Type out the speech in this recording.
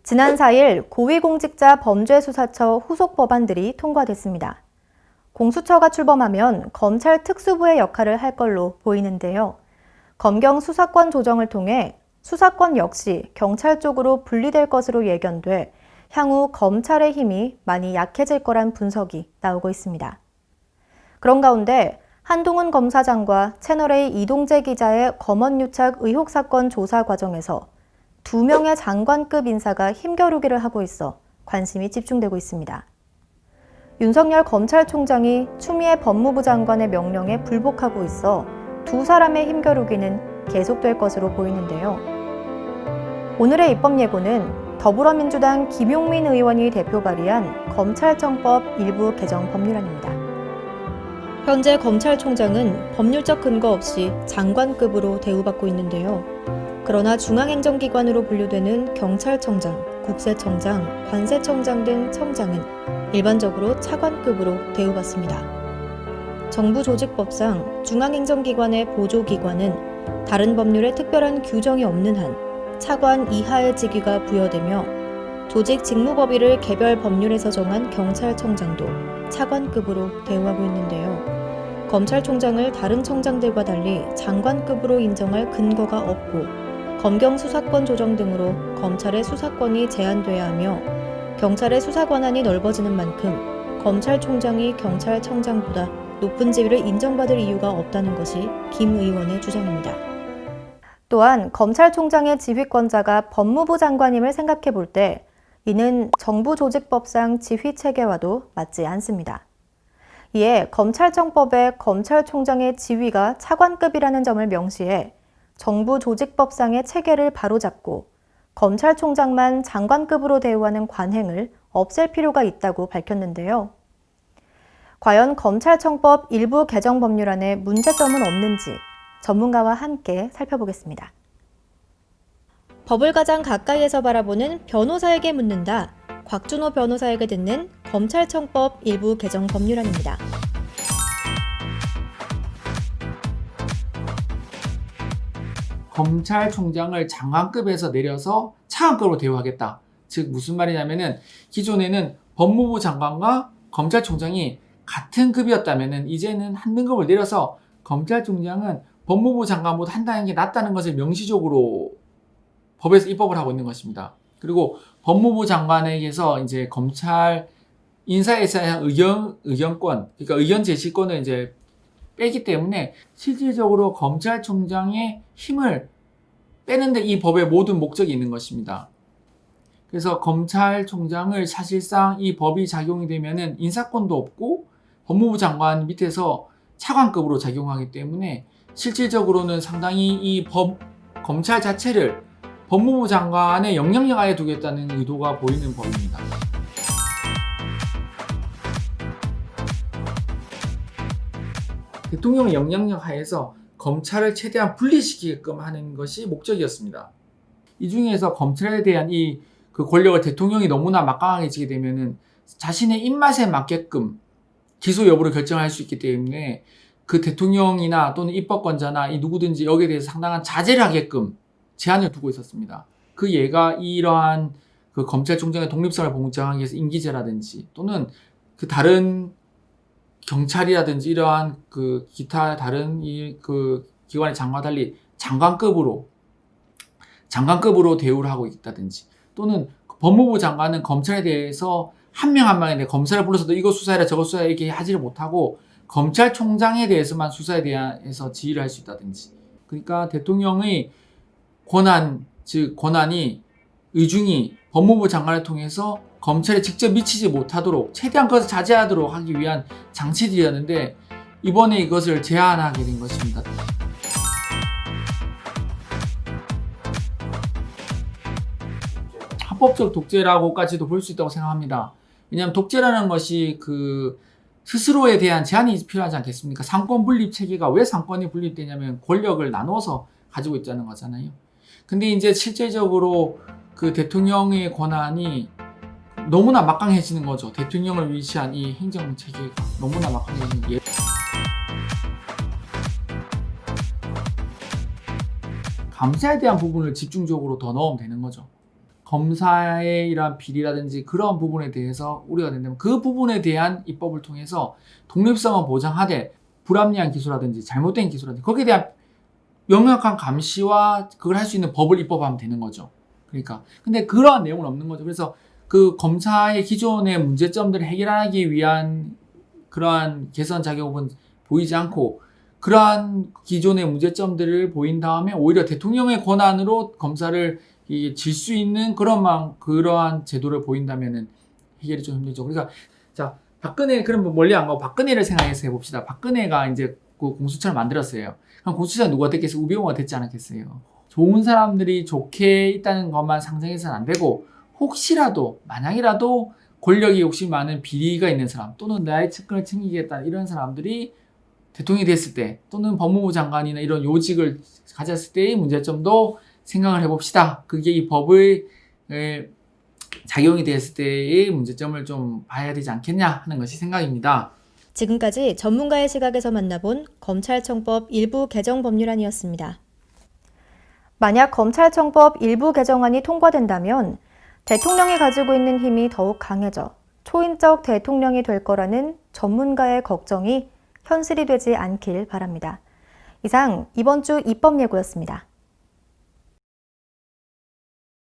지난 4일 고위공직자 범죄수사처 후속 법안들이 통과됐습니다. 공수처가 출범하면 검찰 특수부의 역할을 할 걸로 보이는데요. 검경 수사권 조정을 통해 수사권 역시 경찰 쪽으로 분리될 것으로 예견돼 향후 검찰의 힘이 많이 약해질 거란 분석이 나오고 있습니다. 그런 가운데 한동훈 검사장과 채널A 이동재 기자의 검언유착 의혹 사건 조사 과정에서 2명의 장관급 인사가 힘겨루기를 하고 있어 관심이 집중되고 있습니다. 윤석열 검찰총장이 추미애 법무부 장관의 명령에 불복하고 있어 두 사람의 힘겨루기는 계속될 것으로 보이는데요. 오늘의 입법 예고는 더불어민주당 김용민 의원이 대표 발의한 검찰청법 일부 개정 법률안입니다. 현재 검찰총장은 법률적 근거 없이 장관급으로 대우받고 있는데요. 그러나 중앙행정기관으로 분류되는 경찰청장, 국세청장, 관세청장 등 청장은 일반적으로 차관급으로 대우받습니다. 정부조직법상 중앙행정기관의 보조기관은 다른 법률에 특별한 규정이 없는 한 차관 이하의 직위가 부여되며 조직 직무법의를 개별 법률에서 정한 경찰청장도 차관급으로 대우하고 있는데요. 검찰총장을 다른 청장들과 달리 장관급으로 인정할 근거가 없고 검경 수사권 조정 등으로 검찰의 수사권이 제한돼야 하며 경찰의 수사 권한이 넓어지는 만큼 검찰총장이 경찰청장보다 높은 지위를 인정받을 이유가 없다는 것이 김 의원의 주장입니다. 또한 검찰총장의 지휘권자가 법무부 장관임을 생각해 볼 때 이는 정부조직법상 지휘체계와도 맞지 않습니다. 이에 검찰청법에 검찰총장의 지위가 차관급이라는 점을 명시해 정부조직법상의 체계를 바로잡고 검찰총장만 장관급으로 대우하는 관행을 없앨 필요가 있다고 밝혔는데요. 과연 검찰청법 일부 개정 법률안에 문제점은 없는지 전문가와 함께 살펴보겠습니다. 법을 가장 가까이에서 바라보는 변호사에게 묻는다. 곽준호 변호사에게 듣는 검찰청법 일부 개정 법률안입니다. 검찰총장을 장관급에서 내려서 차관급으로 대우하겠다. 즉 무슨 말이냐면은 기존에는 법무부 장관과 검찰총장이 같은 급이었다면은 이제는 한 등급을 내려서 검찰총장은 법무부 장관보다 한 단계 낮다는 것을 명시적으로 법에서 입법을 하고 있는 것입니다. 그리고 법무부 장관에게서 이제 검찰 인사에 대한 의견권, 그러니까 의견 제시권을 이제 빼기 때문에 실질적으로 검찰총장의 힘을 빼는데 이 법의 모든 목적이 있는 것입니다. 그래서 검찰총장을 사실상 이 법이 작용이 되면은 인사권도 없고 법무부 장관 밑에서 차관급으로 작용하기 때문에 실질적으로는 상당히 이 검찰 자체를 법무부 장관의 영향력 하에 두겠다는 의도가 보이는 법입니다. 대통령의 영향력 하에서 검찰을 최대한 분리시키게끔 하는 것이 목적이었습니다. 이 중에서 검찰에 대한 그 권력을 대통령이 너무나 막강하게 지게 되면은 자신의 입맛에 맞게끔 기소 여부를 결정할 수 있기 때문에 그 대통령이나 또는 입법권자나 누구든지 여기에 대해서 상당한 자제를 하게끔 제한을 두고 있었습니다. 그 예가 이러한 그 검찰총장의 독립성을 보장하기 위해서 임기제라든지 또는 그 다른 경찰이라든지 이러한 그 기타 다른 그 기관의 장관과 달리 장관급으로 대우를 하고 있다든지 또는 법무부 장관은 검찰에 대해서 한 명 한 명인데 검사를 불러서도 이거 수사해라 저거 수사해라 이렇게 하지를 못하고 검찰총장에 대해서만 수사에 대해서 지휘를 할 수 있다든지 그러니까 대통령의 권한이 의중이 법무부 장관을 통해서 검찰에 직접 미치지 못하도록 최대한 그것을 자제하도록 하기 위한 장치들이었는데 이번에 이것을 제한하게 된 것입니다. 합법적 독재라고까지도 볼 수 있다고 생각합니다. 왜냐하면 독재라는 것이 그 스스로에 대한 제한이 필요하지 않겠습니까? 상권 분립 체계가 왜 상권이 분립되냐면 권력을 나눠서 가지고 있다는 거잖아요. 근데 이제 실제적으로 그 대통령의 권한이 너무나 막강해지는 거죠. 대통령을 위시한 이 행정 체계가 너무나 막강해지는 게 감사에 대한 부분을 집중적으로 더 넣으면 되는 거죠. 검사의 이러한 비리라든지 그런 부분에 대해서 우려가 된다면 그 부분에 대한 입법을 통해서 독립성을 보장하되 불합리한 기소라든지 잘못된 기소라든지 거기에 대한 명확한 감시와 그걸 할 수 있는 법을 입법하면 되는 거죠. 그러니까 근데 그러한 내용은 없는 거죠. 그래서 그 검사의 기존의 문제점들을 해결하기 위한 그러한 개선 자격은 보이지 않고 그러한 기존의 문제점들을 보인 다음에 오히려 대통령의 권한으로 검사를 질 수 있는 그러한 제도를 보인다면은 해결이 좀 힘들죠. 그러니까 자 박근혜 그럼 멀리 안 가고 박근혜를 생각해서 해봅시다. 박근혜가 이제 그 공수처를 만들었어요. 그럼 공수처가 누가 됐겠어요? 우병우가 됐지 않았겠어요? 좋은 사람들이 좋게 있다는 것만 상정해서는 안 되고 혹시라도 만약이라도 권력이 욕심 많은 비리가 있는 사람 또는 나의 측근을 챙기겠다는 이런 사람들이 대통령이 됐을 때 또는 법무부 장관이나 이런 요직을 가졌을 때의 문제점도 생각을 해봅시다. 그게 이 법의 작용이 됐을 때의 문제점을 좀 봐야 되지 않겠냐 하는 것이 생각입니다. 지금까지 전문가의 시각에서 만나본 검찰청법 일부 개정 법률안이었습니다. 만약 검찰청법 일부 개정안이 통과된다면 대통령이 가지고 있는 힘이 더욱 강해져 초인적 대통령이 될 거라는 전문가의 걱정이 현실이 되지 않길 바랍니다. 이상 이번 주 입법 예고였습니다.